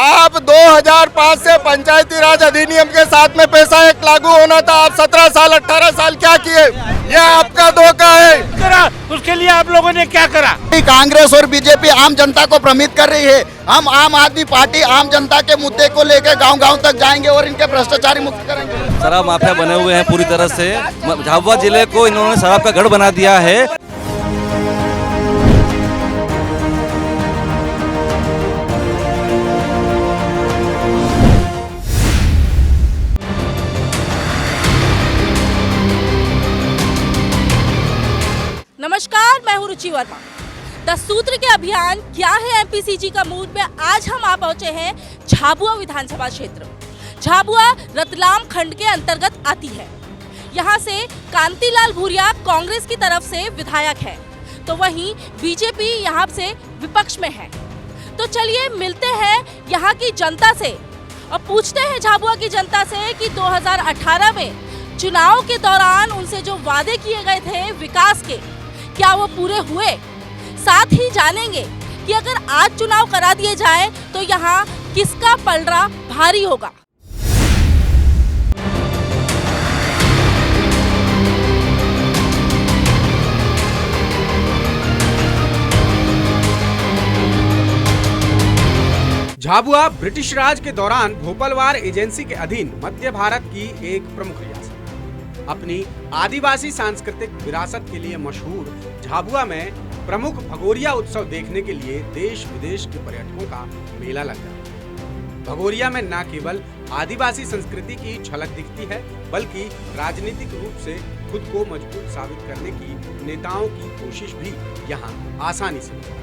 आप 2005 से पंचायती राज अधिनियम के साथ में पैसा एक लागू होना था। आप 17 साल 18 साल क्या किए? यह आपका धोखा है। उसके लिए आप लोगों ने क्या करा? कांग्रेस और बीजेपी आम जनता को भ्रमित कर रही है। हम आम आदमी पार्टी आम जनता के मुद्दे को लेकर गांव-गांव तक जाएंगे और इनके भ्रष्टाचारी मुक्त करेंगे। शराब माफिया बने हुए हैं पूरी तरह से। झाबुआ जिले को इन्होंने शराब का गढ़ बना दिया है। नमस्कार, मैं हूं रुचि वर्मा। 10 सूत्र के अभियान क्या है एमपीसीजी का मूड में आज हम आ पहुंचे हैं झाबुआ विधानसभा क्षेत्र। झाबुआ रतलाम खंड के अंतर्गत आती है। यहां से कांतिलाल भूरिया कांग्रेस की तरफ से विधायक है, तो वहीं बीजेपी यहां से विपक्ष में है। तो चलिए मिलते हैं यहां की जनता से और पूछते हैं झाबुआ की जनता से कि 2018 में चुनाव के दौरान उनसे जो वादे किए गए थे विकास के, क्या वो पूरे हुए। साथ ही जानेंगे कि अगर आज चुनाव करा दिए जाए तो यहाँ किसका पलड़ा भारी होगा। झाबुआ ब्रिटिश राज के दौरान भोपालवार एजेंसी के अधीन मध्य भारत की एक प्रमुख रियासत। अपनी आदिवासी सांस्कृतिक विरासत के लिए मशहूर झाबुआ में प्रमुख भगोरिया उत्सव देखने के लिए देश विदेश के पर्यटकों का मेला लगता है। भगोरिया में न केवल आदिवासी संस्कृति की झलक दिखती है, बल्कि राजनीतिक रूप से खुद को मजबूत साबित करने की नेताओं की कोशिश भी यहाँ आसानी से होती है।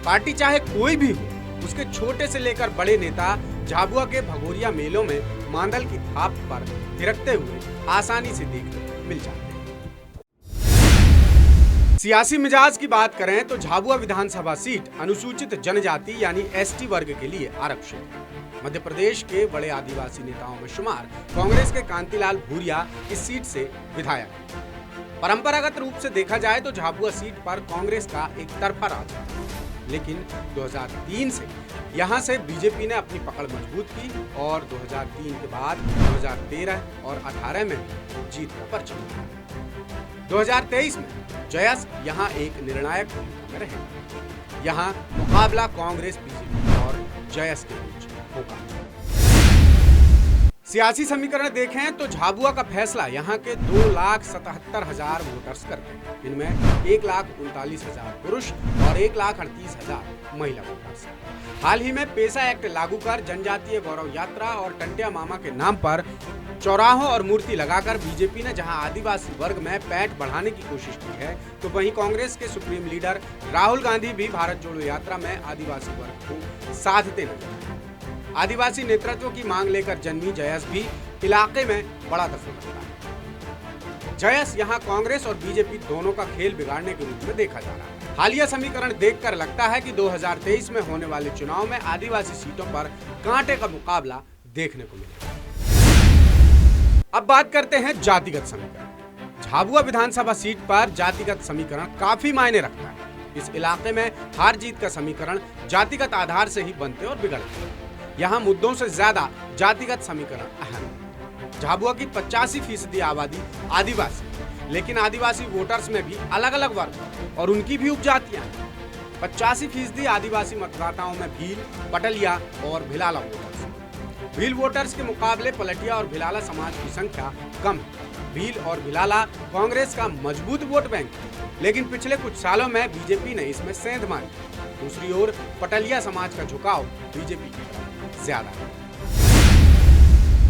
पार्टी चाहे कोई भी हो, उसके छोटे से लेकर बड़े नेता झाबुआ के भगोरिया मेलों में मांदल की थाप पर थिरकते हुए आसानी से देखने मिल जाते हैं। सियासी मिजाज की बात करें तो झाबुआ विधानसभा सीट अनुसूचित जनजाति यानी एसटी वर्ग के लिए आरक्षित है। मध्य प्रदेश के बड़े आदिवासी नेताओं में शुमार कांग्रेस के कांतिलाल भूरिया इस सीट से विधायक हैं। परंपरागत रूप से देखा जाए तो झाबुआ सीट पर कांग्रेस का एक तरफा राज है, लेकिन 2003 से यहां से बीजेपी ने अपनी पकड़ मजबूत की और 2003 के बाद 2013 और 18 में जीत का परचम लहराया। 2023 में जयस यहां एक निर्णायक भूमिका में रहेंगे। यहां मुकाबला कांग्रेस, बीजेपी और जयस के बीच होगा। सियासी समीकरण देखें तो झाबुआ का फैसला यहाँ के 2,77,000 वोटर्स करते हैं। इनमें 1,39,000 पुरुष और 1,38,000 महिला वोटर्स। हाल ही में पेसा एक्ट लागू कर जनजातीय गौरव यात्रा और टंटिया मामा के नाम पर चौराहों और मूर्ति लगाकर बीजेपी ने जहां आदिवासी वर्ग में पैठ बढ़ाने की कोशिश की है, तो वहीं कांग्रेस के सुप्रीम लीडर राहुल गांधी भी भारत जोड़ो यात्रा में आदिवासी वर्ग को साधते नजर आए। आदिवासी नेतृत्व की मांग लेकर जन्मी जयस भी इलाके में बड़ा दखल रखता है। जयस यहां कांग्रेस और बीजेपी दोनों का खेल बिगाड़ने के रूप में देखा जा रहा है। हालिया समीकरण देखकर लगता है कि 2023 में होने वाले चुनाव में आदिवासी सीटों पर कांटे का मुकाबला देखने को मिलेगा। अब बात करते हैं जातिगत समीकरण। झाबुआ विधानसभा सीट पर जातिगत समीकरण काफी मायने रखता है। इस इलाके में हार जीत का समीकरण जातिगत आधार से ही बनते और बिगड़ते हैं। यहाँ मुद्दों से ज्यादा जातिगत समीकरण अहम है। झाबुआ की 85% आबादी आदिवासी, लेकिन आदिवासी वोटर्स में भी अलग अलग वर्ग और उनकी भी उपजातियां हैं। 85% आदिवासी मतदाताओं में भील, पटलिया और भिलाला वोटर्स हैं। भील वोटर्स के मुकाबले पलटिया और भिलाला समाज की संख्या कम है। भील और भिलाला कांग्रेस का मजबूत वोट बैंक है, लेकिन पिछले कुछ सालों में बीजेपी ने इसमें सेंध मारी। दूसरी ओर पटलिया समाज का झुकाव बीजेपी की तरफ ज्यादा है।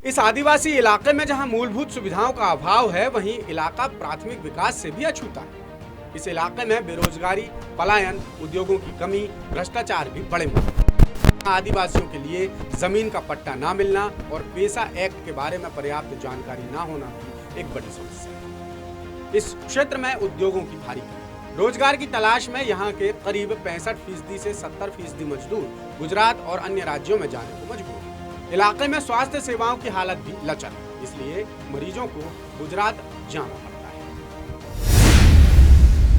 इस आदिवासी इलाके में जहां मूलभूत सुविधाओं का अभाव है, वहीं इलाका प्राथमिक विकास से भी अछूता है। इस इलाके में बेरोजगारी, पलायन, उद्योगों की कमी, भ्रष्टाचार भी बड़े मुद्दे हैं। आदिवासियों के लिए जमीन का पट्टा ना मिलना और पेसा एक्ट के बारे में पर्याप्त जानकारी ना होना भी एक बड़ी समस्या है। इस क्षेत्र में उद्योगों की भारी कमी। रोजगार की तलाश में यहाँ के करीब 65% से 70% मजदूर गुजरात और अन्य राज्यों में जाने को मजबूर हैं। इलाके में स्वास्थ्य सेवाओं की हालत भी लचर है, इसलिए मरीजों को गुजरात जाना पड़ता है।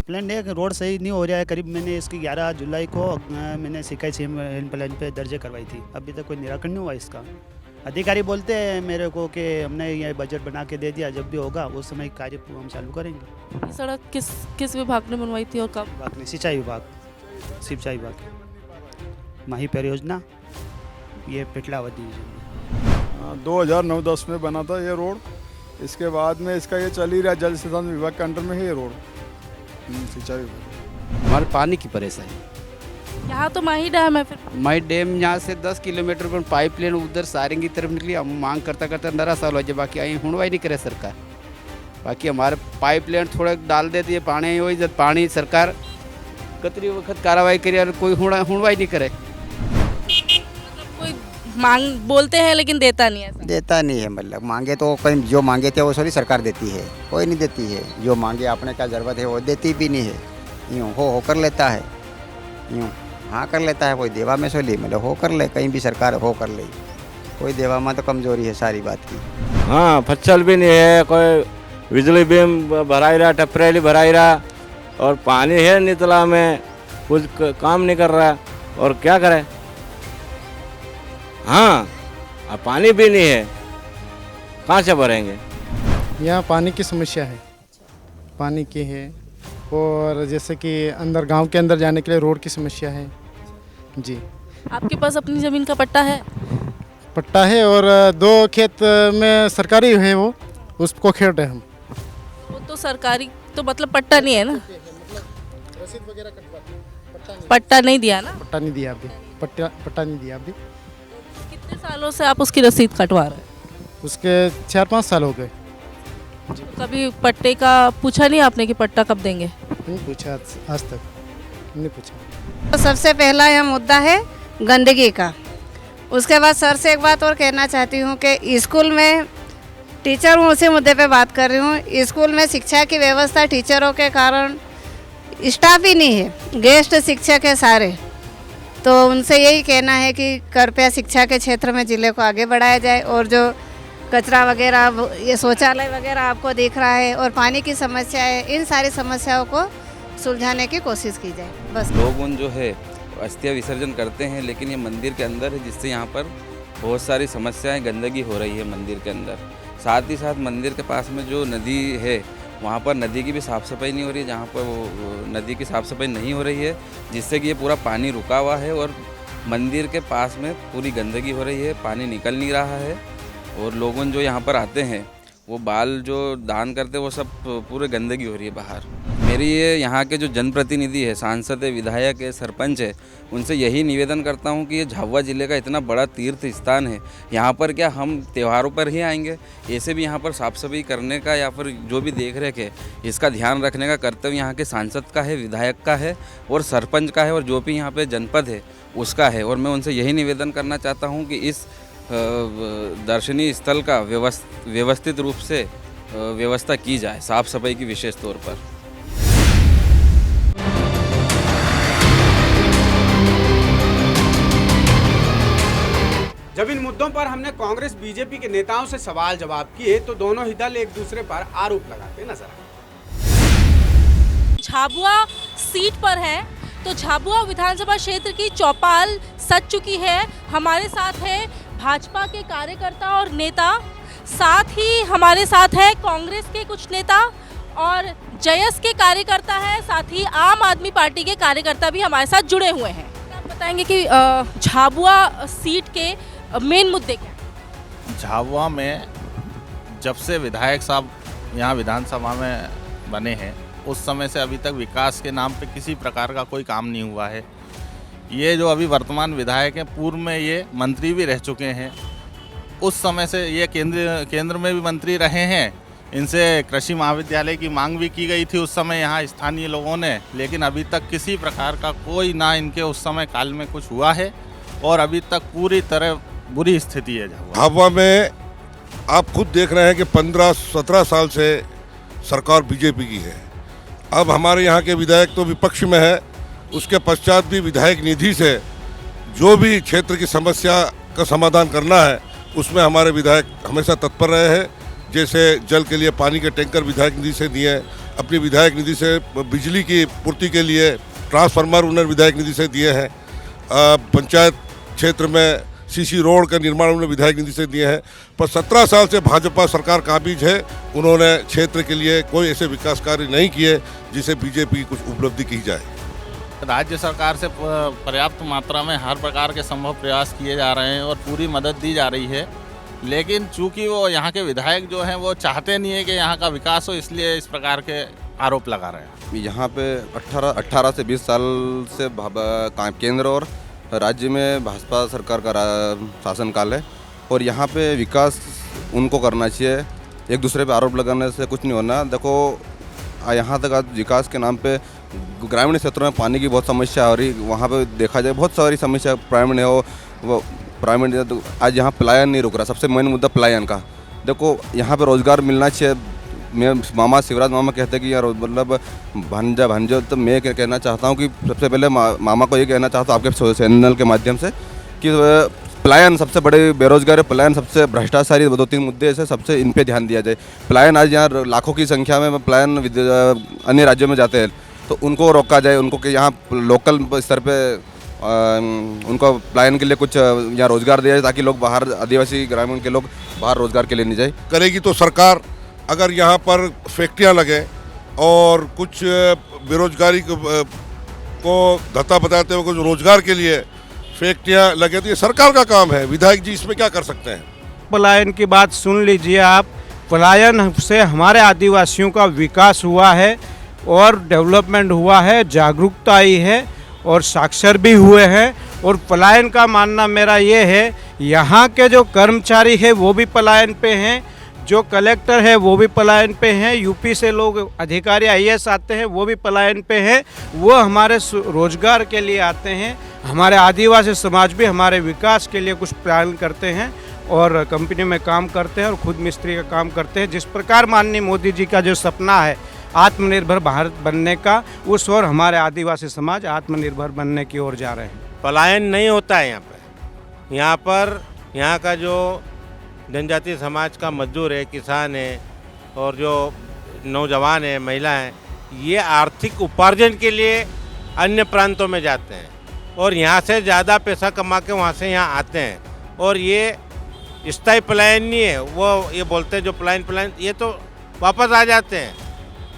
कंप्लेंट है कि रोड सही नहीं हो रहा है। करीब मैंने इसकी 11 जुलाई को मैंने शिकायत सीएम हेल्पलाइन पे दर्ज करवाई थी। अभी तक कोई निराकरण नहीं हुआ इसका। अधिकारी बोलते हैं मेरे को कि हमने ये बजट बना के दे दिया, जब भी होगा उस समय कार्य हम चालू करेंगे। ये सड़क किस विभाग ने बनवाई थी और कब? विभाग ने सिंचाई विभाग माही परियोजना, ये पिटलावती 2009-10 में बना था ये रोड। इसके बाद में इसका ये चल ही रहा, जल संसाधन विभाग के अंडर में है ये रोड, सिंचाई विभाग। हमारे पानी की परेशानी, यहाँ तो माही डैम है। फिर माई डैम यहाँ से 10 किलोमीटर पर पाइपलाइन उधर सारंग की तरफ निकली। हम मांग करता 15 साल हो जाए, बाकी आई हुणवाई नहीं करे सरकार। बाकी हमारे पाइपलाइन थोड़ा डाल देती है, पानी वही जब पानी सरकार कतरी वक्त कार्रवाई करे और कोई हुणवाई नहीं करे। कोई मांग बोलते हैं लेकिन देता नहीं है। देता नहीं है, मतलब मांगे तो कहीं जो मांगे थे वो सॉरी सरकार देती है, कोई नहीं देती है। जो मांगे आपने क्या ज़रूरत है वो देती भी नहीं है। यूँ हो कर लेता है, यूँ हाँ कर लेता है। कोई देवा में सोली मतलब हो कर ले, कहीं भी सरकार हो कर ले। कोई देवा में तो कमजोरी है सारी बात की। हाँ, फसल भी नहीं है, कोई बिजली बिल भराई रहा, टपरेली भराई रहा, और पानी है नितला में, कुछ काम नहीं कर रहा, और क्या करें। हाँ, अब पानी भी नहीं है, कहाँ से भरेंगे। यहाँ पानी की समस्या है, पानी की है। और जैसे कि अंदर गांव के अंदर जाने के लिए रोड की समस्या है जी। आपके पास अपनी ज़मीन का पट्टा है? पट्टा है और 2 खेत में सरकारी है, वो उसको खेत है हम। वो तो सरकारी तो मतलब पट्टा नहीं है ना, रसीद वगैरह कटवा, पट्टा नहीं दिया ना। पट्टा नहीं दिया अभी, पट्टा नहीं दिया अभी। कितने सालों से आप उसकी रसीद कटवा रहे हैं? उसके 4-5 साल हो गए। तो कभी पट्टे का पूछा नहीं आपने कि पट्टा कब देंगे? नहीं पूछा, आज तक नहीं पूछा। तो सबसे पहला यह मुद्दा है गंदगी का। उसके बाद सर से एक बात और कहना चाहती हूँ कि स्कूल में टीचर हूँ, उसी मुद्दे पे बात कर रही हूँ। स्कूल में शिक्षा की व्यवस्था टीचरों के कारण स्टाफ ही नहीं है, गेस्ट शिक्षक है सारे। तो उनसे यही कहना है कि कृपया शिक्षा के क्षेत्र में ज़िले को आगे बढ़ाया जाए, और जो कचरा वगैरह, ये शौचालय वगैरह आपको दिख रहा है, और पानी की समस्या है, इन सारी समस्याओं को सुलझाने की कोशिश की जाए बस। लोग उन जो है अस्थियां विसर्जन करते हैं, लेकिन ये मंदिर के अंदर है, जिससे यहाँ पर बहुत सारी समस्याएं, गंदगी हो रही है मंदिर के अंदर। साथ ही साथ मंदिर के पास में जो नदी है, वहाँ पर नदी की भी साफ़ सफाई नहीं हो रही है। जहाँ पर वो नदी की साफ़ सफाई नहीं हो रही है, जिससे कि ये पूरा पानी रुका हुआ है, और मंदिर के पास में पूरी गंदगी हो रही है, पानी निकल नहीं रहा है। और लोगों जो यहाँ पर आते हैं, वो बाल जो दान करते हैं, वो सब पूरे गंदगी हो रही है बाहर। मेरी ये यहाँ के जो जनप्रतिनिधि है, सांसद है, विधायक है, सरपंच है, उनसे यही निवेदन करता हूँ कि ये झाबुआ ज़िले का इतना बड़ा तीर्थ स्थान है, यहाँ पर क्या हम त्योहारों पर ही आएंगे? ऐसे भी यहाँ पर साफ़ सफाई करने का या फिर जो भी देख रेख है, इसका ध्यान रखने का कर्तव्य यहाँ के सांसद का है, विधायक का है, और सरपंच का है, और जो भी यहाँ पर जनपद है उसका है। और मैं उनसे यही निवेदन करना चाहता हूँ कि इस दर्शनीय स्थल का व्यवस्थित रूप से व्यवस्था की जाए, साफ़ सफाई की विशेष तौर पर। जब इन मुद्दों पर हमने कांग्रेस बीजेपी के नेताओं से सवाल जवाब किए, तो दोनों ही दल एक दूसरे पर आरोप लगाते नजर आए। झाबुआ सीट पर है, तो झाबुआ विधानसभा क्षेत्र की चौपाल सज चुकी है। हमारे साथ है भाजपा के कार्यकर्ता और नेता, साथ ही हमारे साथ है कांग्रेस के कुछ नेता और जयस के कार्यकर्ता है, साथ ही आम आदमी पार्टी के कार्यकर्ता भी हमारे साथ जुड़े हुए हैं। आप बताएंगे कि झाबुआ सीट के मेन मुद्दे क्या हैं? झाबुआ में जब से विधायक साहब यहाँ विधानसभा में बने हैं, उस समय से अभी तक विकास के नाम पे किसी प्रकार का कोई काम नहीं हुआ है। ये जो अभी वर्तमान विधायक हैं, पूर्व में ये मंत्री भी रह चुके हैं। उस समय से ये केंद्र में भी मंत्री रहे हैं। इनसे कृषि महाविद्यालय की मांग भी की गई थी उस समय यहाँ स्थानीय लोगों ने, लेकिन अभी तक किसी प्रकार का कोई ना इनके उस समय काल में कुछ हुआ है, और अभी तक पूरी तरह बुरी स्थिति है झाबुआ में। आप खुद देख रहे हैं कि 15-17 साल से सरकार बीजेपी की है। अब हमारे यहाँ के विधायक तो विपक्ष में है, उसके पश्चात भी विधायक निधि से जो भी क्षेत्र की समस्या का समाधान करना है, उसमें हमारे विधायक हमेशा तत्पर रहे हैं। जैसे जल के लिए पानी के टैंकर विधायक निधि से दिए, अपनी विधायक निधि से बिजली की पूर्ति के लिए ट्रांसफार्मर उन्होंने विधायक निधि से दिए हैं। पंचायत क्षेत्र में सीसी रोड का निर्माण उन्होंने विधायक निधि से दिए हैं। पर 17 साल से भाजपा सरकार काबिज है, उन्होंने क्षेत्र के लिए कोई ऐसे विकास कार्य नहीं किए जिसे बीजेपी की कुछ उपलब्धि की जाए। राज्य सरकार से पर्याप्त मात्रा में हर प्रकार के संभव प्रयास किए जा रहे हैं और पूरी मदद दी जा रही है, लेकिन चूंकि वो यहाँ के विधायक जो हैं वो चाहते नहीं है कि यहाँ का विकास हो, इसलिए इस प्रकार के आरोप लगा रहे हैं। यहाँ पे 18 से 20 साल से केंद्र और राज्य में भाजपा सरकार का शासनकाल है और यहाँ पे विकास उनको करना चाहिए। एक दूसरे पे आरोप लगाने से कुछ नहीं होना। देखो यहाँ तक आज विकास के नाम पे ग्रामीण क्षेत्रों में पानी की बहुत समस्या हो रही, वहाँ पे देखा जाए बहुत सारी समस्या प्राइवेट हो, वो प्राइवेट आज यहाँ पलायन नहीं रुक रहा। सबसे मेन मुद्दा पलायन का। देखो यहाँ पे रोज़गार मिलना चाहिए। मैं मामा शिवराज मामा कहते हैं कि यार मतलब भांजा तो मैं कहना चाहता हूँ कि सबसे पहले मामा को ये कहना चाहता हूँ आपके चैनल के माध्यम से कि पलायन सबसे बड़े बेरोजगार है, पलायन सबसे भ्रष्टाचारी 2-3 मुद्दे ऐसे सबसे इन पे ध्यान दिया जाए। पलायन आज यहाँ लाखों की संख्या में पलायन अन्य राज्यों में जाते हैं, तो उनको रोका जाए। उनको कि यहाँ लोकल स्तर पे उनको पलायन के लिए कुछ यहाँ रोजगार दिया जाए ताकि लोग बाहर, आदिवासी ग्रामीण के लोग बाहर रोजगार के लिए नहीं जाए। करेगी तो सरकार अगर यहाँ पर फैक्ट्रियाँ लगे और कुछ बेरोजगारी को धत्ता बताते हुए कुछ रोजगार के लिए फैक्ट्रियाँ लगे, तो ये सरकार का काम है। विधायक जी इसमें क्या कर सकते हैं? पलायन की बात सुन लीजिए आप। पलायन से हमारे आदिवासियों का विकास हुआ है और डेवलपमेंट हुआ है, जागरूकता आई है और साक्षर भी हुए हैं। और पलायन का मानना मेरा ये है, यहाँ के जो कर्मचारी है वो भी पलायन पे हैं, जो कलेक्टर है वो भी पलायन पे हैं, यूपी से लोग अधिकारी आईएएस आते हैं वो भी पलायन पे हैं। वो हमारे रोजगार के लिए आते हैं। हमारे आदिवासी समाज भी हमारे विकास के लिए कुछ प्लान करते हैं और कंपनी में काम करते हैं और खुद मिस्त्री का काम करते हैं। जिस प्रकार माननीय मोदी जी का जो सपना है आत्मनिर्भर भारत बनने का, उस ओर हमारे आदिवासी समाज आत्मनिर्भर बनने की ओर जा रहे हैं। पलायन नहीं होता है यहाँ पर यहाँ का जो जनजातीय समाज का मजदूर है, किसान है और जो नौजवान है, महिला हैं, ये आर्थिक उपार्जन के लिए अन्य प्रांतों में जाते हैं और यहाँ से ज़्यादा पैसा कमा के वहाँ से यहाँ आते हैं। और ये स्थायी पलायन नहीं है। वो ये बोलते हैं जो पलायन ये तो वापस आ जाते हैं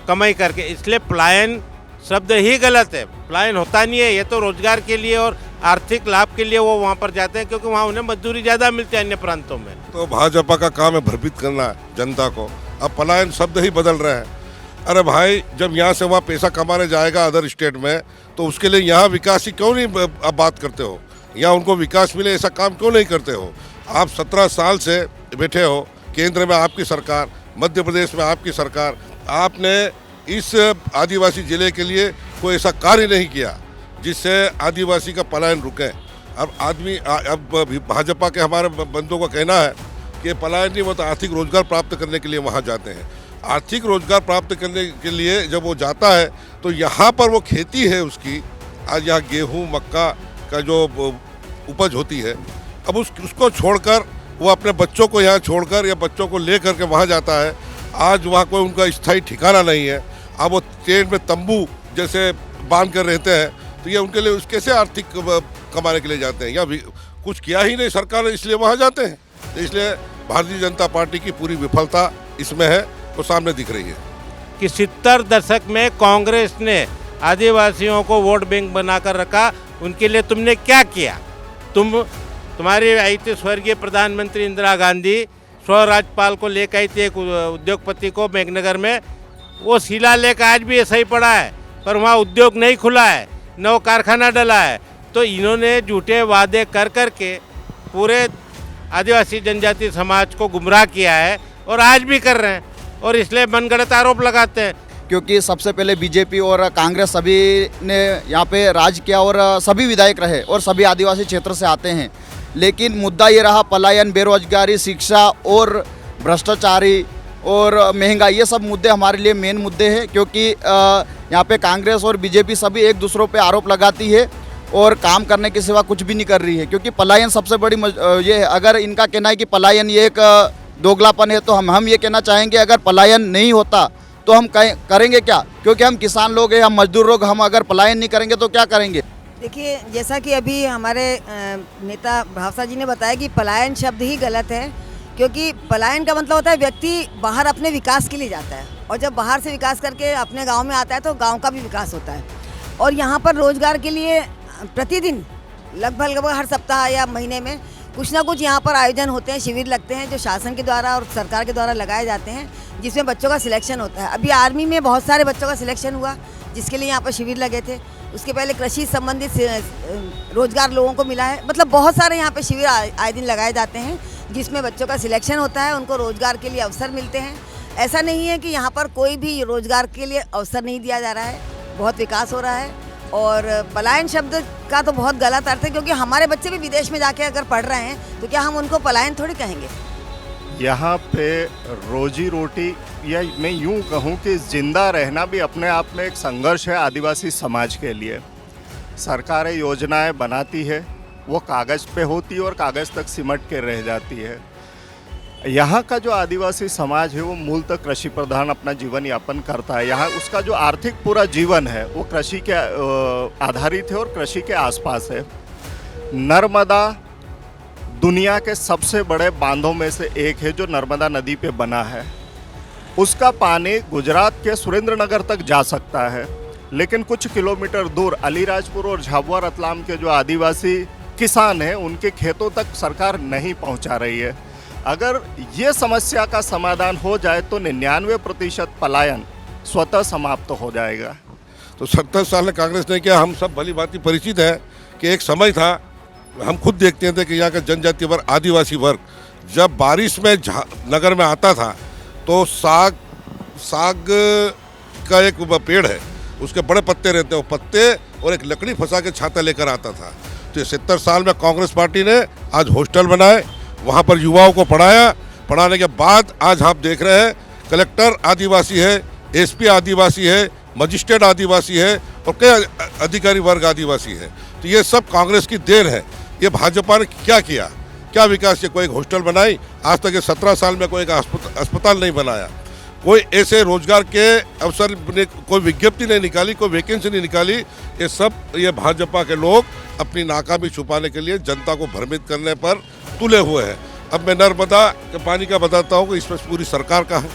कमाई करके। इसलिए पलायन शब्द ही गलत है। पलायन होता नहीं है। ये तो रोजगार के लिए और आर्थिक लाभ के लिए वो वहाँ पर जाते हैं क्योंकि वहाँ उन्हें मजदूरी ज़्यादा मिलती है अन्य प्रांतों में। तो भाजपा का काम है भ्रमित करना जनता को। अब पलायन शब्द ही बदल रहे हैं। अरे भाई, जब यहाँ से वहाँ पैसा कमाने जाएगा अदर स्टेट में, तो उसके लिए यहाँ विकास की क्यों नहीं आप बात करते हो? यहाँ उनको विकास मिले ऐसा काम क्यों नहीं करते हो? आप 17 साल से बैठे हो, केंद्र में आपकी सरकार, मध्य प्रदेश में आपकी सरकार, आपने इस आदिवासी जिले के लिए कोई ऐसा कार्य नहीं किया जिससे आदिवासी का पलायन रुके। अब भाजपा के हमारे बंदों का कहना है कि पलायन नहीं, वो तो आर्थिक रोजगार प्राप्त करने के लिए वहाँ जाते हैं। आर्थिक रोजगार प्राप्त करने के लिए जब वो जाता है तो यहाँ पर वो खेती है उसकी, आज यहाँ गेहूँ मक्का का जो उपज होती है, अब उसको छोड़कर वो अपने बच्चों को यहाँ छोड़कर या बच्चों को ले करके वहाँ जाता है। आज वहाँ कोई उनका स्थायी ठिकाना नहीं है। अब वो टेंट में तंबू जैसे बांध कर रहते हैं, तो ये उनके लिए कैसे आर्थिक कमाने के लिए जाते हैं? या कुछ किया ही नहीं सरकार ने, इसलिए वहाँ जाते हैं। तो इसलिए भारतीय जनता पार्टी की पूरी विफलता इसमें है, तो सामने दिख रही है कि 70 दशक में कांग्रेस ने आदिवासियों को वोट बैंक बनाकर रखा। उनके लिए तुमने क्या किया? तुम्हारी आई थी स्वर्गीय प्रधानमंत्री इंदिरा गांधी, स्वराज्यपाल को लेकर आई थी एक उद्योगपति को मेघनगर में। वो शिलालेख आज भी ऐसा ही पड़ा है, पर वहाँ उद्योग नहीं खुला है, न वो कारखाना डला है। तो इन्होंने झूठे वादे कर करके पूरे आदिवासी जनजाति समाज को गुमराह किया है और आज भी कर रहे हैं और इसलिए मनगढ़ंत आरोप लगाते हैं। क्योंकि सबसे पहले बीजेपी और कांग्रेस सभी ने यहाँ पे राज किया और सभी विधायक रहे और सभी आदिवासी क्षेत्र से आते हैं, लेकिन मुद्दा ये रहा पलायन, बेरोजगारी, शिक्षा और भ्रष्टाचारी और महंगाई। ये सब मुद्दे हमारे लिए मेन मुद्दे हैं, क्योंकि यहाँ पे कांग्रेस और बीजेपी सभी एक दूसरों पे आरोप लगाती है और काम करने के सिवा कुछ भी नहीं कर रही है। क्योंकि पलायन सबसे बड़ी ये है। अगर इनका कहना है कि पलायन ये एक दोगलापन है, तो हम ये कहना चाहेंगे अगर पलायन नहीं होता तो हम करेंगे क्या? क्योंकि हम किसान लोग हैं, हम मजदूर लोग, हम अगर पलायन नहीं करेंगे तो क्या करेंगे? देखिए, जैसा कि अभी हमारे नेता भावसा जी ने बताया कि पलायन शब्द ही गलत है, क्योंकि पलायन का मतलब होता है व्यक्ति बाहर अपने विकास के लिए जाता है, और जब बाहर से विकास करके अपने गांव में आता है तो गांव का भी विकास होता है। और यहाँ पर रोजगार के लिए प्रतिदिन लगभग हर सप्ताह या महीने में कुछ ना कुछ यहाँ पर आयोजन होते हैं, शिविर लगते हैं जो शासन के द्वारा और सरकार के द्वारा लगाए जाते हैं, जिसमें बच्चों का सिलेक्शन होता है। अभी आर्मी में बहुत सारे बच्चों का सिलेक्शन हुआ जिसके लिए यहाँ पर शिविर लगे थे। उसके पहले कृषि संबंधित रोजगार लोगों को मिला है। मतलब बहुत सारे यहाँ पे शिविर आए दिन लगाए जाते हैं जिसमें बच्चों का सिलेक्शन होता है, उनको रोजगार के लिए अवसर मिलते हैं। ऐसा नहीं है कि यहाँ पर कोई भी रोजगार के लिए अवसर नहीं दिया जा रहा है, बहुत विकास हो रहा है। और पलायन शब्द का तो बहुत गलत अर्थ है, क्योंकि हमारे बच्चे भी विदेश में जाके अगर पढ़ रहे हैं तो क्या हम उनको पलायन थोड़ी कहेंगे। यहाँ पे रोजी रोटी, या मैं यूँ कहूँ कि जिंदा रहना भी अपने आप में एक संघर्ष है आदिवासी समाज के लिए। सरकारें योजनाएं बनाती है, वो कागज़ पे होती है और कागज़ तक सिमट के रह जाती है। यहाँ का जो आदिवासी समाज है वो मूलतः कृषि प्रधान अपना जीवन यापन करता है। यहाँ उसका जो आर्थिक पूरा जीवन है वो कृषि के आधारित है और कृषि के आसपास है। नर्मदा दुनिया के सबसे बड़े बांधों में से एक है जो नर्मदा नदी पे बना है। उसका पानी गुजरात के सुरेंद्रनगर तक जा सकता है, लेकिन कुछ किलोमीटर दूर अलीराजपुर और झाबुआ रतलाम के जो आदिवासी किसान हैं उनके खेतों तक सरकार नहीं पहुंचा रही है। अगर ये समस्या का समाधान हो जाए तो 99% पलायन स्वतः समाप्त हो जाएगा। तो 70 साल में कांग्रेस ने किया, हम सब भली भांति परिचित है कि एक समय था, हम खुद देखते थे कि यहाँ का जनजातीय वर्ग, आदिवासी वर्ग जब बारिश में नगर में आता था तो साग का एक पेड़ है, उसके बड़े पत्ते रहते हैं, वो पत्ते और एक लकड़ी फंसा के छाता लेकर आता था। तो 70 साल में कांग्रेस पार्टी ने आज हॉस्टल बनाए, वहाँ पर युवाओं को पढ़ाया। पढ़ाने के बाद आज आप देख रहे हैं कलेक्टर आदिवासी है, एसपी आदिवासी है, मजिस्ट्रेट आदिवासी है और कई अधिकारी वर्ग आदिवासी है। तो ये सब कांग्रेस की देन है। ये भाजपा ने क्या किया, क्या विकास किया? कोई एक हॉस्टल बनाई, आज तक ये 17 साल में कोई एक अस्पताल नहीं बनाया, कोई ऐसे रोजगार के अवसर ने कोई विज्ञप्ति नहीं निकाली, कोई वैकेंसी नहीं निकाली। ये सब ये भाजपा के लोग अपनी नाकामी छुपाने के लिए जनता को भ्रमित करने पर तुले हुए हैं। अब मैं नर्मदा के पानी का बताता हूँ कि इसमें पूरी सरकार का है,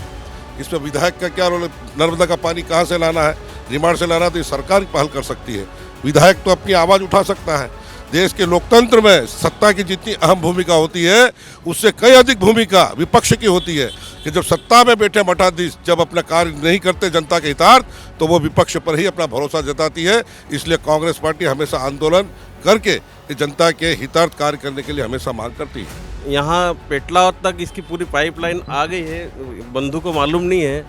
इसमें विधायक का क्या रोल है? नर्मदा का पानी कहाँ से लाना है, रिमांड से लाना, तो ये सरकार ही पहल कर सकती है। विधायक तो अपनी आवाज़ उठा सकता है। देश के लोकतंत्र में सत्ता की जितनी अहम भूमिका होती है उससे कई अधिक भूमिका विपक्ष की होती है, कि जब सत्ता में बैठे मठाधीश जब अपना कार्य नहीं करते जनता के हितार्थ, तो वो विपक्ष पर ही अपना भरोसा जताती है। इसलिए कांग्रेस पार्टी हमेशा आंदोलन करके जनता के हितार्थ कार्य करने के लिए हमेशा मांग करती है। यहाँ पेटलावत तक इसकी पूरी पाइपलाइन आ गई है, बंधु को मालूम नहीं है।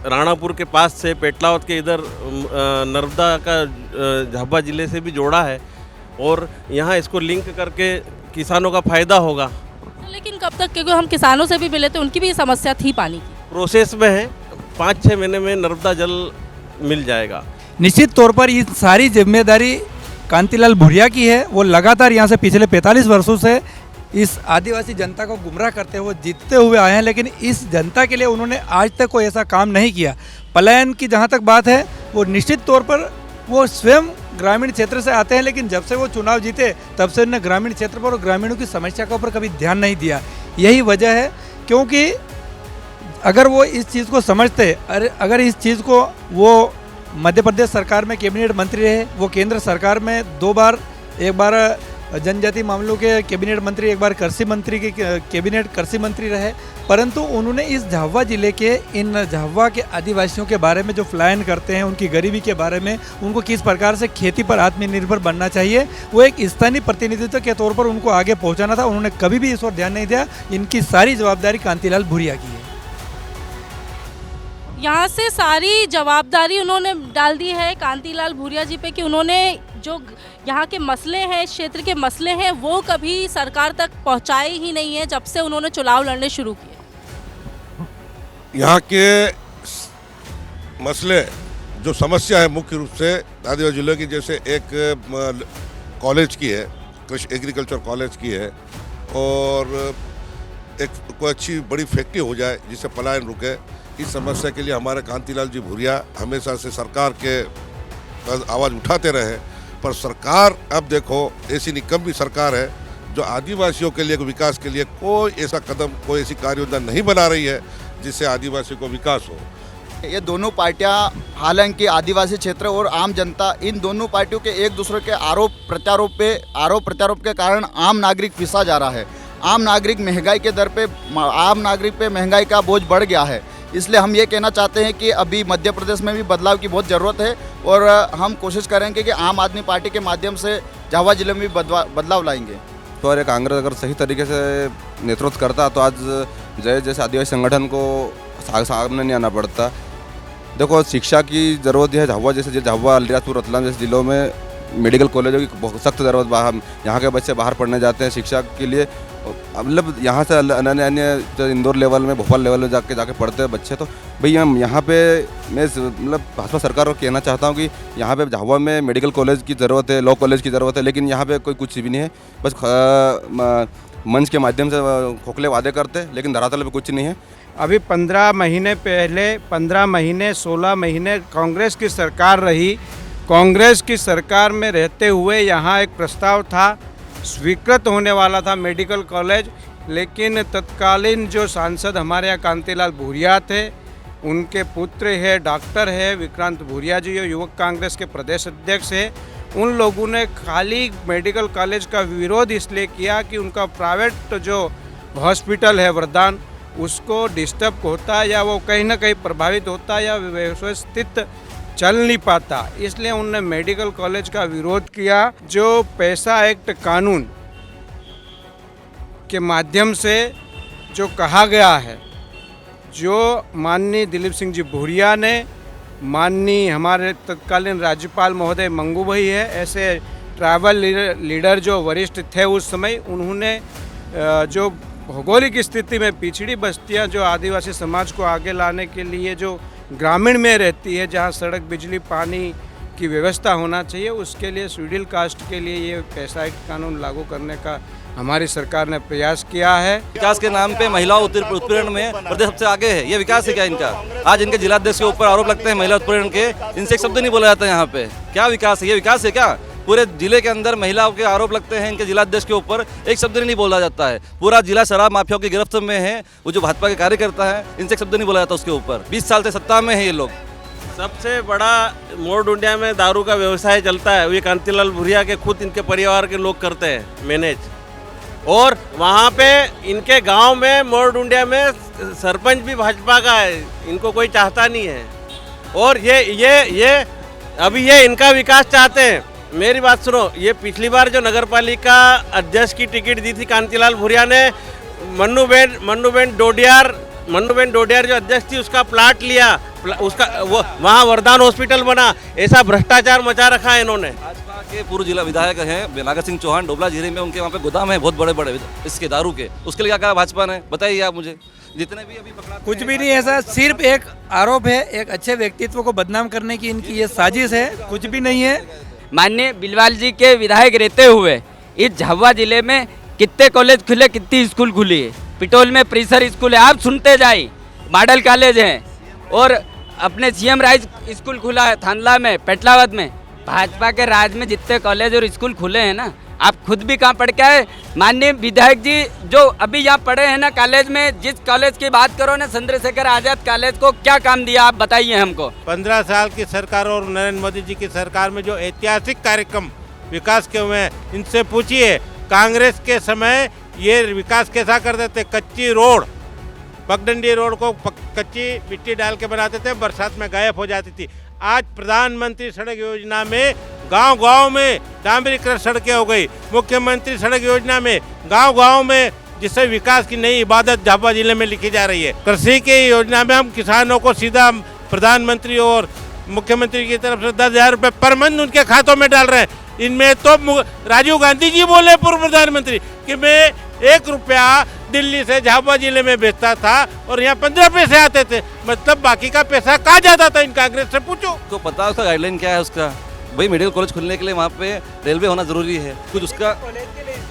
राणापुर के पास से पेटलावत के इधर नर्मदा का झाबुआ जिले से भी जोड़ा है और यहाँ इसको लिंक करके किसानों का फायदा होगा। लेकिन कब तक, क्योंकि हम किसानों से भी मिले तो उनकी भी समस्या थी पानी की। प्रोसेस में है, 5-6 महीने में नर्मदा जल मिल जाएगा। निश्चित तौर पर ये सारी जिम्मेदारी कांतिलाल भूरिया की है। वो लगातार यहाँ से पिछले 45 वर्षों से इस आदिवासी जनता को गुमराह करते हुए जीतते हुए आए हैं, लेकिन इस जनता के लिए उन्होंने आज तक कोई ऐसा काम नहीं किया। पलायन की जहाँ तक बात है, वो निश्चित तौर पर वो स्वयं ग्रामीण क्षेत्र से आते हैं, लेकिन जब से वो चुनाव जीते तब से उन्होंने ग्रामीण क्षेत्र पर और ग्रामीणों की समस्या के ऊपर कभी ध्यान नहीं दिया। यही वजह है, क्योंकि अगर वो इस चीज़ को समझते, अगर इस चीज़ को वो मध्य प्रदेश सरकार में कैबिनेट मंत्री रहे, वो केंद्र सरकार में 2 बार, एक बार जनजातीय मामलों के कैबिनेट मंत्री, एक बार कृषि मंत्री के कैबिनेट कृषि मंत्री रहे, परंतु उन्होंने इस झाबुआ जिले के इन झाबुआ के आदिवासियों के बारे में जो पलायन करते हैं, उनकी गरीबी के बारे में, उनको किस प्रकार से खेती पर आत्मनिर्भर बनना चाहिए, वो एक स्थानीय प्रतिनिधित्व के तौर पर उनको आगे पहुंचाना था। उन्होंने कभी भी इस ओर ध्यान नहीं दिया। इनकी सारी जवाबदारी कांतिलाल भूरिया की है। यहाँ से सारी जवाबदारी उन्होंने डाल दी है कांतिलाल भूरिया जी पे कि उन्होंने जो यहाँ के मसले हैं, इस क्षेत्र के मसले हैं, वो कभी सरकार तक पहुँचाए ही नहीं है जब से उन्होंने चुनाव लड़ने शुरू किए। यहाँ के मसले जो समस्या है मुख्य रूप से आदिवासी जिले की, जैसे एक कॉलेज की है, कृषि एग्रीकल्चर कॉलेज की है, और एक कोई अच्छी बड़ी फैक्ट्री हो जाए जिससे पलायन रुके, इस समस्या के लिए हमारे कांतिलाल जी भूरिया हमेशा से सरकार के आवाज़ उठाते रहे, पर सरकार अब देखो ऐसी निकम्मी सरकार है जो आदिवासियों के लिए विकास के लिए कोई ऐसा कदम, कोई ऐसी कार्य योजना नहीं बना रही है जिससे आदिवासियों को विकास हो। ये दोनों पार्टियां, हालांकि आदिवासी क्षेत्र और आम जनता, इन दोनों पार्टियों के एक दूसरे के आरोप प्रत्यारोप के कारण आम नागरिक पिसा जा रहा है। आम नागरिक महंगाई के दर पे, आम नागरिक पे महंगाई का बोझ बढ़ गया है। इसलिए हम ये कहना चाहते हैं कि अभी मध्य प्रदेश में भी बदलाव की बहुत ज़रूरत है और हम कोशिश करेंगे कि आम आदमी पार्टी के माध्यम से झाबुआ जिले में भी बदलाव लाएंगे। तो अरे कांग्रेस अगर सही तरीके से नेतृत्व करता तो आज जैसे आदिवासी संगठन को सामने नहीं आना पड़ता। देखो, शिक्षा की ज़रूरत है। झाबुआ अलीराजपुर रतलाम जैसे जिलों में मेडिकल कॉलेजों की बहुत सख्त ज़रूरत। यहाँ के बच्चे बाहर पढ़ने जाते हैं शिक्षा के लिए, मतलब यहाँ से अन्य इंदौर लेवल में, भोपाल लेवल में जाके पढ़ते हैं बच्चे। तो भाई हम यहाँ पे, मैं मतलब भाजपा सरकार को कहना चाहता हूँ कि यहाँ पे झाबुआ में मेडिकल कॉलेज की ज़रूरत है, लॉ कॉलेज की ज़रूरत है, लेकिन यहाँ पे कोई कुछ भी नहीं है। बस मंच के माध्यम से खोखले वादे करते हैं, लेकिन धरातल पे कुछ नहीं है। अभी 15 महीने पहले, 15 महीने 16 महीने कांग्रेस की सरकार रही। कांग्रेस की सरकार में रहते हुए यहाँ एक प्रस्ताव था, स्वीकृत होने वाला था मेडिकल कॉलेज, लेकिन तत्कालीन जो सांसद हमारे यहाँ कांतिलाल भूरिया थे, उनके पुत्र है, डॉक्टर है विक्रांत भूरिया जी, युवक कांग्रेस के प्रदेश अध्यक्ष है, उन लोगों ने खाली मेडिकल कॉलेज का विरोध इसलिए किया कि उनका प्राइवेट जो हॉस्पिटल है वरदान, उसको डिस्टर्ब होता या वो कहीं ना कहीं प्रभावित होता या व्यवस्थित चल नहीं पाता, इसलिए उन्होंने मेडिकल कॉलेज का विरोध किया। जो पैसा एक्ट कानून के माध्यम से जो कहा गया है, जो माननीय दिलीप सिंह जी भूरिया ने, माननीय हमारे तत्कालीन राज्यपाल महोदय मंगू भाई है, ऐसे ट्राइबल लीडर जो वरिष्ठ थे उस समय, उन्होंने जो भौगोलिक स्थिति में पिछड़ी बस्तियां, जो आदिवासी समाज को आगे लाने के लिए जो ग्रामीण में रहती है, जहां सड़क, बिजली, पानी की व्यवस्था होना चाहिए, उसके लिए शेड्यूल कास्ट के लिए ये पैसा एक्ट कानून लागू करने का हमारी सरकार ने प्रयास किया है। विकास के नाम पे महिला उत्पीड़न में प्रदेश सबसे आगे है। ये विकास है क्या इनका? आज इनके जिलाध्यक्ष के ऊपर आरोप लगते हैं महिला उत्पीड़न के, इनसे एक शब्द नहीं बोला जाता यहाँ पे। क्या विकास है? ये विकास है क्या? पूरे जिले के अंदर महिलाओं के आरोप लगते हैं इनके जिलाध्यक्ष के ऊपर, एक शब्द नहीं बोला जाता है। पूरा जिला शराब माफियाओं की गिरफ्त में है। वो जो भाजपा के कार्यकर्ता है, इनसे एक शब्द नहीं बोला जाता उसके ऊपर। 20 साल से सत्ता में है ये लोग। सबसे बड़ा मोड़ डुंडिया में दारू का व्यवसाय चलता है, ये कांतिलाल भूरिया के खुद इनके परिवार के लोग करते हैं मैनेज। और वहाँ पे इनके गांव में मोड़ डुंडिया में सरपंच भी भाजपा का है, इनको कोई चाहता नहीं है। और ये अभी ये इनका विकास चाहते हैं। मेरी बात सुनो, ये पिछली बार जो नगर पालिका अध्यक्ष की टिकट दी थी कांतिलाल भूरिया ने, मन्नूबेन डोडियार जो अध्यक्ष थी, उसका प्लाट लिया, उसका वो वहाँ वरदान हॉस्पिटल बना। ऐसा भ्रष्टाचार मचा रखा है इन्होंने। भाजपा के पूर्व जिला विधायक हैं नागर सिंह चौहान, डोबला झीरी में उनके वहाँ पे गोदाम है बहुत बड़े बड़े इसके दारू के। उसके लिए क्या कहा भाजपा ने, बताइए आप मुझे। जितने भी अभी पकड़ा, कुछ भी नहीं ऐसा, सिर्फ एक आरोप है, एक अच्छे व्यक्तित्व को बदनाम करने की इनकी ये साजिश है, कुछ भी नहीं है। माननीय बिलवाल जी के विधायक रहते हुए इस झाबुआ जिले में कितने कॉलेज खुले, कितनी स्कूल खुली है। पिटोल में परिसर स्कूल है, आप सुनते जाइए, मॉडल कॉलेज है। और अपने सीएम राइज स्कूल खुला है थानला में, पेटलावद में। भाजपा के राज में जितने कॉलेज और स्कूल खुले हैं ना, आप खुद भी कहाँ पढ़ के आए। माननीय विधायक जी जो अभी यहाँ पढ़े हैं ना कॉलेज में, जिस कॉलेज की बात करो ना, चंद्रशेखर आजाद कॉलेज को क्या काम दिया आप बताइए हमको। 15 साल की सरकार और नरेंद्र मोदी जी की सरकार में जो ऐतिहासिक कार्यक्रम विकास के हुए हैं, इनसे पूछिए कांग्रेस के समय ये विकास कैसा करते थे। कच्ची रोड, पगडंडी रोड को कच्ची मिट्टी डाल के बनाते थे, बरसात में गायब हो जाती थी। आज प्रधानमंत्री सड़क योजना में गांव-गांव में डांबरीकृत सड़कें हो गई। मुख्यमंत्री सड़क योजना में गांव-गांव में, जिससे विकास की नई इबादत झाबुआ जिले में लिखी जा रही है। कृषि की योजना में हम किसानों को सीधा प्रधानमंत्री और मुख्यमंत्री की तरफ से 10,000 रुपये पर मंथ उनके खातों में डाल रहे हैं। इनमें तो राजीव गांधी जी बोले, पूर्व प्रधानमंत्री, कि मैं 1 रुपया दिल्ली से झाबुआ जिले में बेचता था और यहाँ 15 पैसे आते थे। मतलब बाकी का पैसा कहाँ जाता था, इन कांग्रेस से पूछो। तो पता है उसका गाइडलाइन क्या है उसका? भाई मेडिकल कॉलेज खुलने के लिए वहाँ पे रेलवे होना जरूरी है, कुछ उसका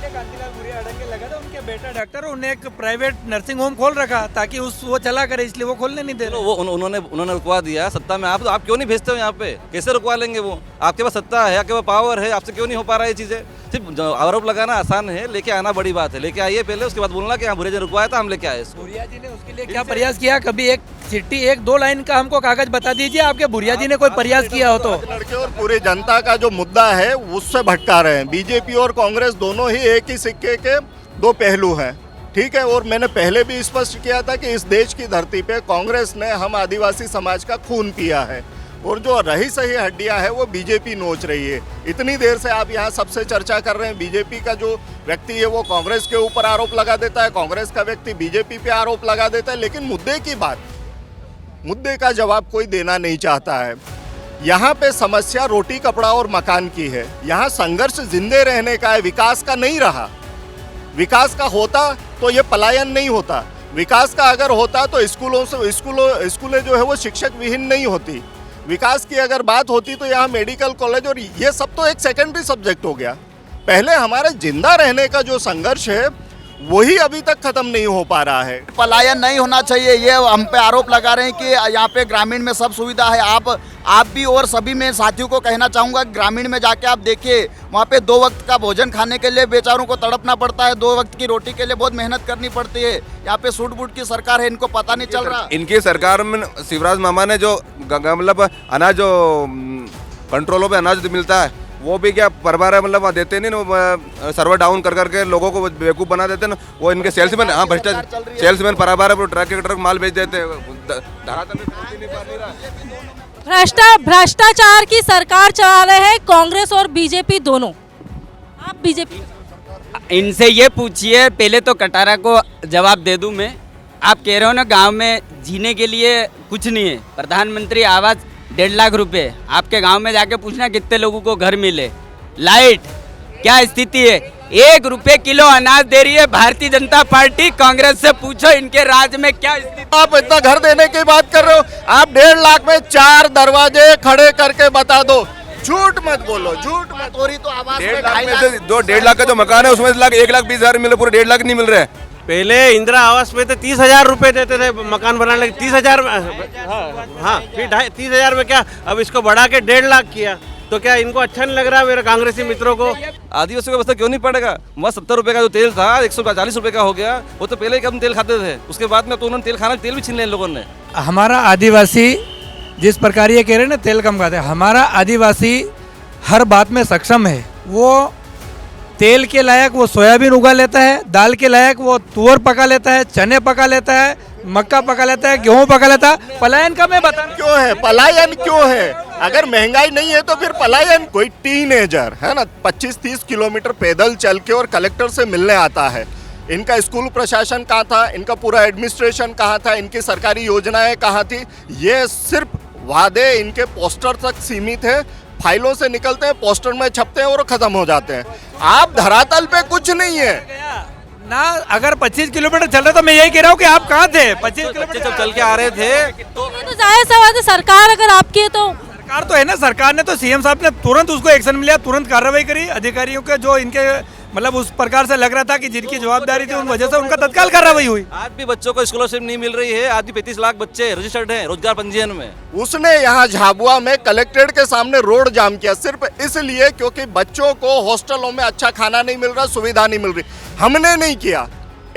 कांतिलाल भूरिया अड़ंगे लगा था, उनके बेटा डॉक्टर, उन्हें एक प्राइवेट नर्सिंग होम खोल रखा ताकि वो चला करे, इसलिए वो खोलने नहीं दे रहे। वो उन्होंने रुकवा दिया सत्ता में। आप क्यों नहीं भेजते हो यहाँ पे? कैसे रुकवा लेंगे? वो आपके पास सत्ता है, आपके पास पावर है, आपसे क्यों नहीं हो पा रहा है ये चीजें? सिर्फ आरोप लगाना आसान है, लेके आना बड़ी बात है। लेके आइए पहले, उसके बाद बोलना कि हाँ भूरिया जी रुकवाया था, हम लेके आए इसको। भूरिया जी ने उसके लिए क्या प्रयास किया? कभी एक चिट्ठी, एक दो लाइन का हमको कागज बता दीजिए आपके भूरिया जी ने कोई प्रयास किया हो तो। लड़के और पूरी जनता का जो मुद्दा है उससे भटका रहे हैं। बीजेपी और कांग्रेस दोनों ही एक ही सिक्के के दो पहलू हैं, ठीक है। और मैंने पहले भी स्पष्ट किया था कि इस देश की धरती पे कांग्रेस ने हम आदिवासी समाज का खून पिया है, और जो रही सही हड्डियां है वो बीजेपी नोच रही है। इतनी देर से आप यहाँ सबसे चर्चा कर रहे हैं, बीजेपी का जो व्यक्ति है वो कांग्रेस के ऊपर आरोप लगा देता है, कांग्रेस का व्यक्ति बीजेपी पे आरोप लगा देता है, लेकिन मुद्दे की बात, मुद्दे का जवाब कोई देना नहीं चाहता है। यहाँ पे समस्या रोटी कपड़ा और मकान की है। यहाँ संघर्ष जिंदे रहने का है, विकास का नहीं रहा। विकास का होता तो ये पलायन नहीं होता। विकास का अगर होता तो स्कूलें जो है वो शिक्षक विहीन नहीं होती। विकास की अगर बात होती तो यहाँ मेडिकल कॉलेज और ये सब तो एक सेकेंडरी सब्जेक्ट हो गया। पहले हमारे जिंदा रहने का जो संघर्ष है वही अभी तक खत्म नहीं हो पा रहा है। पलायन नहीं होना चाहिए, ये हम पे आरोप लगा रहे हैं कि यहाँ पे ग्रामीण में सब सुविधा है। आप भी और सभी में साथियों को कहना चाहूँगा, ग्रामीण में जाके आप देखिए, वहाँ पे 2 वक्त का भोजन खाने के लिए बेचारों को तड़पना पड़ता है, 2 वक्त की रोटी के लिए बहुत मेहनत करनी पड़ती है। यहाँ पे सूट बूट की सरकार है, इनको पता नहीं चल रहा। इनकी सरकार में शिवराज मामा ने जो मतलब अनाज जो कंट्रोलों पे अनाज मिलता है वो भी क्या बराबर मतलब देते नहीं ना, सर्वर डाउन कर करके लोगों को बेवकूफ़ बना देते ना। वो इनके सेल्समैन, हाँ भ्रष्टाचार सेल्समैन बराबर है, ट्रक के ट्रक माल बेच देते हैं। भ्रष्टाचार की सरकार चला रहे हैं कांग्रेस और बीजेपी दोनों। आप बीजेपी, इनसे ये पूछिए, पहले तो कटारा को जवाब दे दूं मैं। आप कह रहे हो ना गांव में जीने के लिए कुछ नहीं है, प्रधानमंत्री आवास 1.5 लाख रुपए, आपके गांव में जाके पूछना कितने लोगों को घर मिले। लाइट क्या स्थिति है? 1 रुपए किलो अनाज दे रही है भारतीय जनता पार्टी। कांग्रेस से पूछो इनके राज्य में क्या स्थिति। आप इतना घर देने की बात कर रहे हो, आप 1.5 लाख में 4 दरवाजे खड़े करके बता दो। झूठ मत बोलो, झूठ मत। तो आवास 1.5 लाख में से 1.5 लाख का जो मकान है उसमें 1,20,000 मिले, पूरे 1.5 लाख नहीं मिल रहे हैं। पहले इंदिरा आवास पे तो 30,000 रुपए देते थे मकान बनाने लगे। 30,000, हाँ फिर 30,000 में क्या, अब इसको बढ़ा के 1.5 लाख किया। तो क्या इनको अच्छा नहीं लग रहा मेरे कांग्रेसी मित्रों को? आदिवासियों को व्यवस्था क्यों नहीं पड़ेगा? वहाँ 70 रुपए का जो तेल था 140 रुपए का हो गया। वो तो पहले कम तेल खाते थे, उसके बाद में तो उन्होंने तेल भी छीन लिया इन लोगों ने। हमारा आदिवासी जिस प्रकार ये कह रहे हैं ना तेल कम खाते हैं, हमारा आदिवासी हर बात में सक्षम है। वो तेल के लायक वो सोयाबीन उगा लेता है, दाल के लायक वो तुअर पका लेता है, चने पका लेता है, मक्का पका लेता है, गेहूं पका लेता है। पलायन का मैं बता क्यों है? पलायन क्यों है? अगर महंगाई नहीं है तो फिर पलायन। कोई टीनेजर है ना 25-30 किलोमीटर पैदल चल के और कलेक्टर से मिलने आता है। इनका स्कूल प्रशासन कहाँ था? इनका पूरा एडमिनिस्ट्रेशन कहाँ था? इनकी सरकारी योजनाएं कहाँ थी? ये सिर्फ वादे इनके पोस्टर तक सीमित है, फाइलों से निकलते हैं, पोस्टर में छपते हैं और खत्म हो जाते हैं। आप धरातल पे कुछ नहीं है ना। अगर 25 किलोमीटर चल रहे तो मैं यही कह रहा हूँ कि आप कहाँ थे? 25 किलोमीटर जब चल के आ रहे थे तो जाहिर सा बात है, सरकार अगर आपकी है तो सरकार तो है ना। सरकार ने तो सीएम साहब ने तुरंत उसको एक्शन मिला, तुरंत कार्रवाई करी। अधिकारियों के जो इनके मतलब उस प्रकार से लग रहा था कि जिनकी जवाबदारी थी उन वजह से उनका तत्काल कार्रवाई हुई। आज भी बच्चों को स्कॉलरशिप नहीं मिल रही है। आज भी 35 लाख बच्चे रजिस्टर्ड हैं रोजगार पंजीयन में। उसने यहाँ झाबुआ में कलेक्ट्रेट के सामने रोड जाम किया सिर्फ इसलिए क्योंकि बच्चों को हॉस्टलों में अच्छा खाना नहीं मिल रहा, सुविधा नहीं मिल रही। हमने नहीं किया,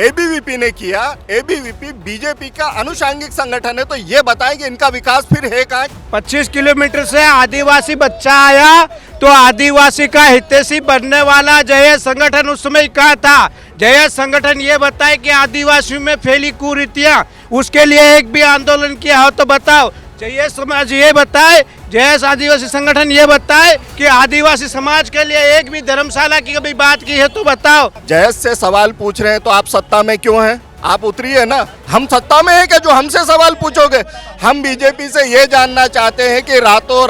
एबीवीपी ने किया। एबीवीपी बीजेपी का अनुषांगिक संगठन है, तो ये बताएं कि इनका विकास फिर है कहाँ? 25 किलोमीटर से आदिवासी बच्चा आया तो आदिवासी का हितैषी बनने वाला जयेश संगठन उस समय कहा था। जयेश संगठन ये बताए कि आदिवासियों में फैली कुरीतियां, उसके लिए एक भी आंदोलन किया हो तो बताओ। जयेश समाज ये बताए, जयेश आदिवासी संगठन ये बताए कि आदिवासी समाज के लिए एक भी धर्मशाला की कभी बात की है तो बताओ। जयेश से सवाल पूछ रहे हैं तो आप सत्ता में क्यों हैं? आप उतरिए ना। हम सत्ता में हैं क्या जो हमसे सवाल पूछोगे? हम बीजेपी से ये जानना चाहते हैं कि रातों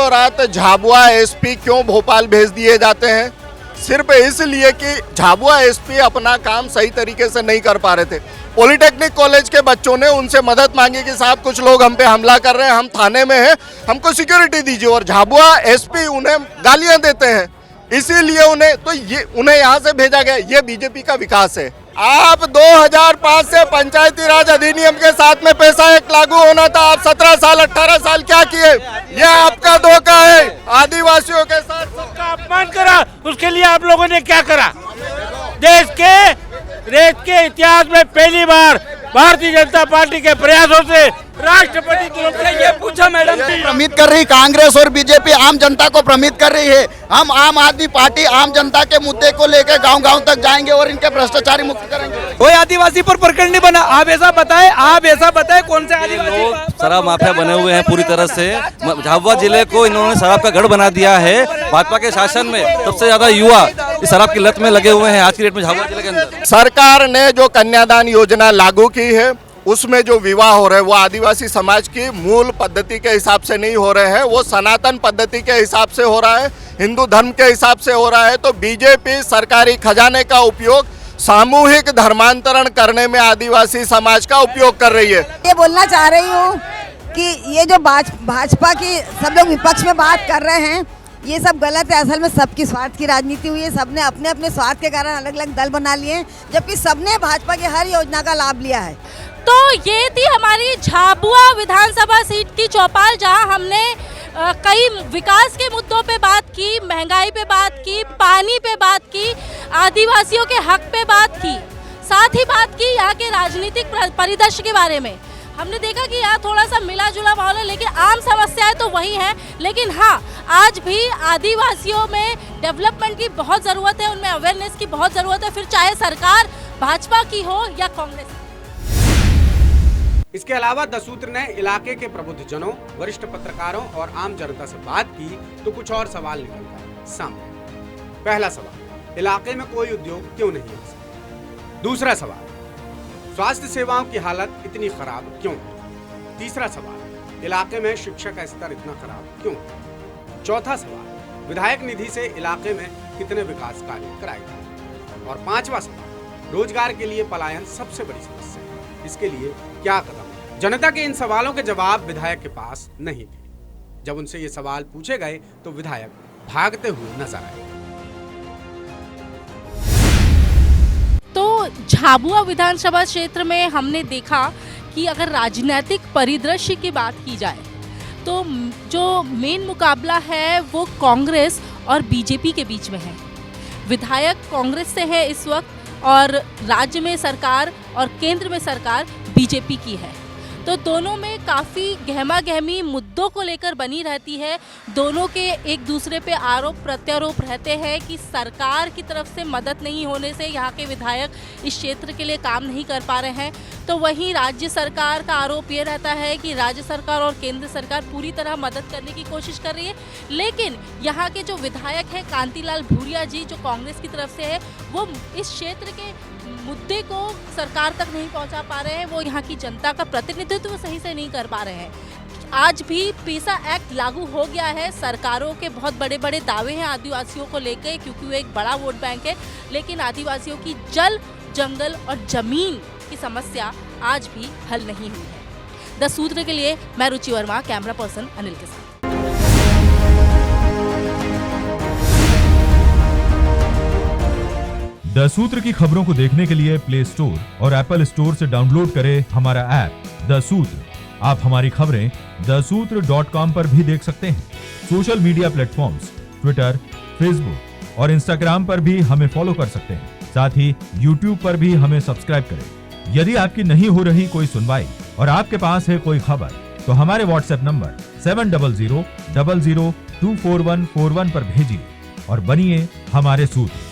रात झाबुआ एसपी क्यों भोपाल भेज दिए जाते हैं? सिर्फ इसलिए कि झाबुआ एसपी अपना काम सही तरीके से नहीं कर पा रहे थे। पॉलिटेक्निक कॉलेज के बच्चों ने उनसे मदद मांगी कि साहब कुछ लोग हम पे हमला कर रहे हैं, हम थाने में हैं, हमको सिक्योरिटी दीजिए, और झाबुआ एसपी उन्हें गालियां देते हैं इसीलिए उन्हें यहाँ से भेजा गया। ये बीजेपी का विकास है। आप 2005 से पंचायती राज अधिनियम के साथ में पैसा एक लागू होना था। आप 17 साल 18 साल क्या किए? ये आपका धोखा है। आदिवासियों के साथ सबका अपमान करा, उसके लिए आप लोगों ने क्या करा? देश के इतिहास में पहली बार भारतीय जनता पार्टी के प्रयासों से राष्ट्रपति द्रौपदी ये पूछा मैडम भ्रमित कर रही कांग्रेस और बीजेपी आम जनता को भ्रमित कर रही है। हम आम आदमी पार्टी आम जनता के मुद्दे को लेकर गांव-गांव तक जाएंगे और इनके भ्रष्टाचारी मुक्त करेंगे। कोई आदिवासी पर प्रकरण नहीं बना। आप ऐसा बताएं कौन से आदिवासी? लोग शराब माफिया बने हुए हैं पूरी तरह से। झाबुआ जिले को इन्होंने शराब का गढ़ बना दिया है। भाजपा के शासन में सबसे ज्यादा युवा इस शराब की लत में लगे हुए हैं आज की डेट में झाबुआ जिले के अंदर। सरकार ने जो कन्यादान योजना लागू की है उसमें जो विवाह हो रहे हैं वो आदिवासी समाज की मूल पद्धति के हिसाब से नहीं हो रहे हैं, वो सनातन पद्धति के हिसाब से हो रहा है, हिंदू धर्म के हिसाब से हो रहा है। तो बीजेपी सरकारी खजाने का उपयोग सामूहिक धर्मांतरण करने में आदिवासी समाज का उपयोग कर रही है। ये बोलना चाह रही हूँ कि ये जो भाजपा की सब लोग विपक्ष में बात कर रहे हैं ये सब गलत है। असल में सबकी स्वार्थ की राजनीति हुई है। सबने अपने अपने स्वार्थ के कारण अलग अलग दल बना लिए हैं, जबकि सबने भाजपा की हर योजना का लाभ लिया है। तो ये थी हमारी झाबुआ विधानसभा सीट की चौपाल, जहां हमने कई विकास के मुद्दों पे बात की, महंगाई पे बात की, पानी पे बात की, आदिवासियों के हक पे बात की, साथ ही बात की यहाँ के राजनीतिक परिदृश्य के बारे में। हमने देखा कि यहाँ थोड़ा सा मिला जुला माहौल है, लेकिन आम समस्याएं तो वही हैं। लेकिन हाँ, आज भी आदिवासियों में डेवलपमेंट की बहुत ज़रूरत है, उनमें अवेयरनेस की बहुत ज़रूरत है, फिर चाहे सरकार भाजपा की हो या कांग्रेस। इसके अलावा दसूत्र ने इलाके के प्रबुद्धजनों, वरिष्ठ पत्रकारों और आम जनता से बात की तो कुछ और सवाल निकल कर सामने। पहला सवाल, इलाके में कोई उद्योग क्यों नहीं है? दूसरा सवाल, स्वास्थ्य सेवाओं की हालत इतनी खराब क्यों? तीसरा सवाल, इलाके में शिक्षा का स्तर इतना खराब क्यों? चौथा सवाल, विधायक निधि से इलाके में कितने विकास कार्य कराए गए? और पांचवा सवाल, रोजगार के लिए पलायन सबसे बड़ी समस्या है, इसके लिए क्या कदम? जनता के इन सवालों के जवाब विधायक के पास नहीं थे। जब उनसे ये सवाल पूछे गए तो विधायक भागते हुए नजर आए। तो झाबुआ विधानसभा क्षेत्र में हमने देखा कि अगर राजनीतिक परिदृश्य की बात की जाए तो जो मेन मुकाबला है वो कांग्रेस और बीजेपी के बीच में है। विधायक कांग्रेस से है इस वक्त और राज्य में सरकार और केंद्र में सरकार बीजेपी की है। तो दोनों में काफ़ी गहमा गहमी मुद्दों को लेकर बनी रहती है। दोनों के एक दूसरे पे आरोप प्रत्यारोप रहते हैं कि सरकार की तरफ से मदद नहीं होने से यहाँ के विधायक इस क्षेत्र के लिए काम नहीं कर पा रहे हैं। तो वहीं राज्य सरकार का आरोप ये रहता है कि राज्य सरकार और केंद्र सरकार पूरी तरह मदद करने की कोशिश कर रही है, लेकिन यहाँ के जो विधायक हैं कांतिलाल भूरिया जी, जो कांग्रेस की तरफ से है, वो इस क्षेत्र के मुद्दे को सरकार तक नहीं पहुंचा पा रहे हैं। वो यहाँ की जनता का प्रतिनिधित्व सही से नहीं कर पा रहे हैं। आज भी पेसा एक्ट लागू हो गया है। सरकारों के बहुत बड़े बड़े दावे हैं आदिवासियों को लेकर, क्योंकि वो एक बड़ा वोट बैंक है, लेकिन आदिवासियों की जल, जंगल और जमीन की समस्या आज भी हल नहीं हुई है। द सूत्र के लिए मैं रुचि वर्मा, कैमरा पर्सन अनिल के साथ। द सूत्र की खबरों को देखने के लिए प्ले स्टोर और एप्पल स्टोर से डाउनलोड करें हमारा ऐप द सूत्र। आप हमारी खबरें thesutra.com पर भी देख सकते हैं। Social media platforms Twitter, Facebook और इंस्टाग्राम पर भी हमें फॉलो कर सकते हैं। साथ ही यूट्यूब पर भी हमें सब्सक्राइब करें। यदि आपकी नहीं हो रही कोई सुनवाई और आपके पास है कोई खबर, तो हमारे व्हाट्सएप नंबर 70000024141 पर भेजिए और बनिए हमारे सूत्र।